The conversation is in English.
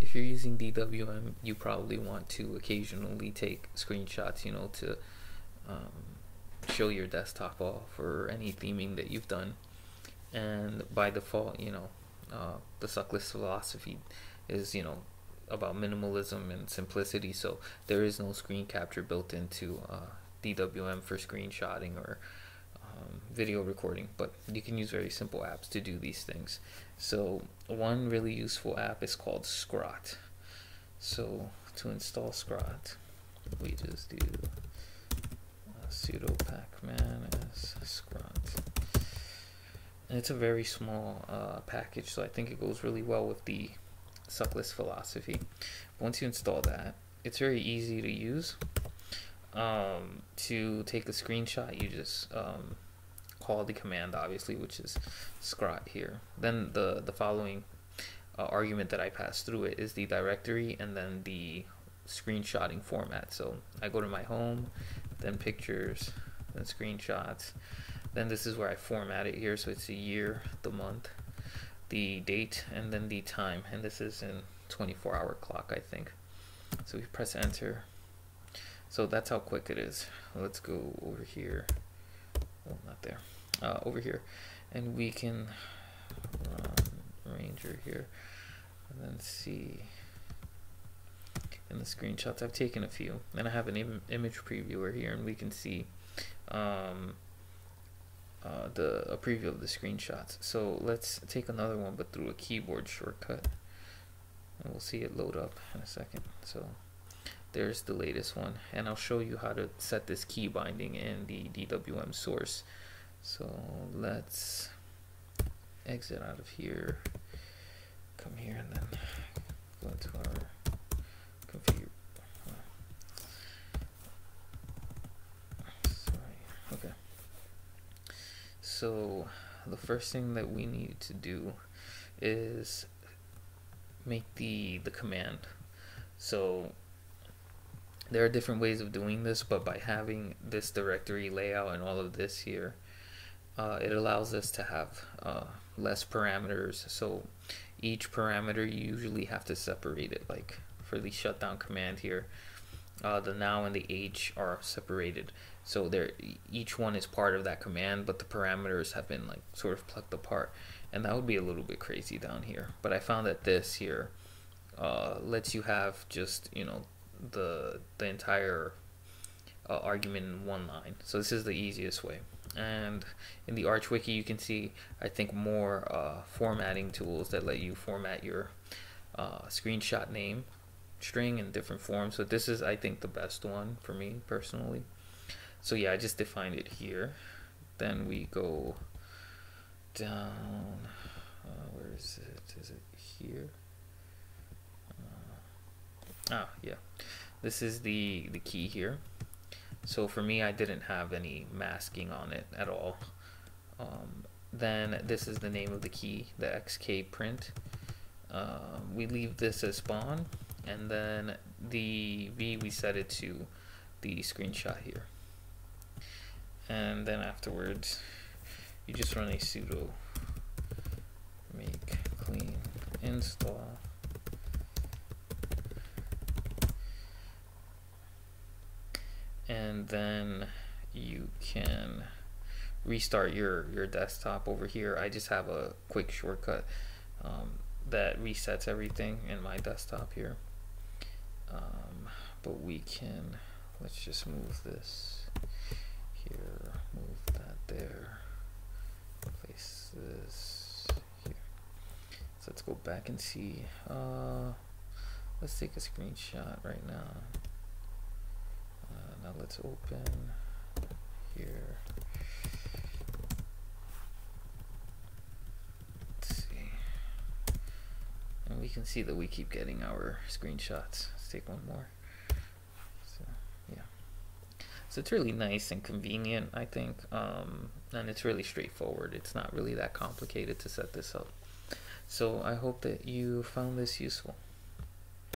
if you're using DWM, you probably want to occasionally take screenshots, to show your desktop off or any theming that you've done. And by default, the suckless philosophy is, about minimalism and simplicity. So there is no screen capture built into DWM for screenshotting or video recording, but you can use very simple apps to do these things. So one really useful app is called Scrot. So to install Scrot, we just do sudo pacman as Scrot. And it's a very small package, so I think it goes really well with the suckless philosophy. Once you install that, it's very easy to use. To take a screenshot, you just call the command, obviously, which is Scrot here. Then the following argument that I pass through it is the directory and then the screenshotting format. So I go to my home, then pictures, then screenshots. Then this is where I format it here. So it's the year, the month, the date, and then the time. And this is in 24-hour clock, I think. So we press enter. So that's how quick it is. Let's go over here. Oh, not there. Over here. And we can run Ranger here. And then see in the screenshots. I've taken a few. And I have an image previewer here. And we can see a preview of the screenshots. So let's take another one, but through a keyboard shortcut. And we'll see it load up in a second. So there's the latest one, and I'll show you how to set this key binding in the DWM source. So let's exit out of here, come here, and then go into our configure. Sorry. Okay. So the first thing that we need to do is make the command. So there are different ways of doing this, but by having this directory layout and all of this here, it allows us to have less parameters. So each parameter, you usually have to separate it. Like for the shutdown command here, the now and the H are separated. So each one is part of that command, but the parameters have been like sort of plucked apart. And that would be a little bit crazy down here. But I found that this here lets you have just, the entire argument in one line. So this is the easiest way. And in the Arch Wiki, you can see, I think, more formatting tools that let you format your screenshot name string in different forms. So this is, I think, the best one for me personally. So yeah, I just defined it here. Then we go down. Where is it? Is it here? Yeah. This is the key here. So for me, I didn't have any masking on it at all. Then this is the name of the key, the XK print. We leave this as spawn, and then the V, we set it to the screenshot here. And then afterwards, you just run a sudo make clean install. And then you can restart your desktop over here. I just have a quick shortcut that resets everything in my desktop here. But we can, let's just move this here, move that there, place this here. So let's go back and see. Let's take a screenshot right now. Now let's open here. Let's see. And we can see that we keep getting our screenshots. Let's take one more. So yeah. So it's really nice and convenient, I think. And it's really straightforward. It's not really that complicated to set this up. So I hope that you found this useful.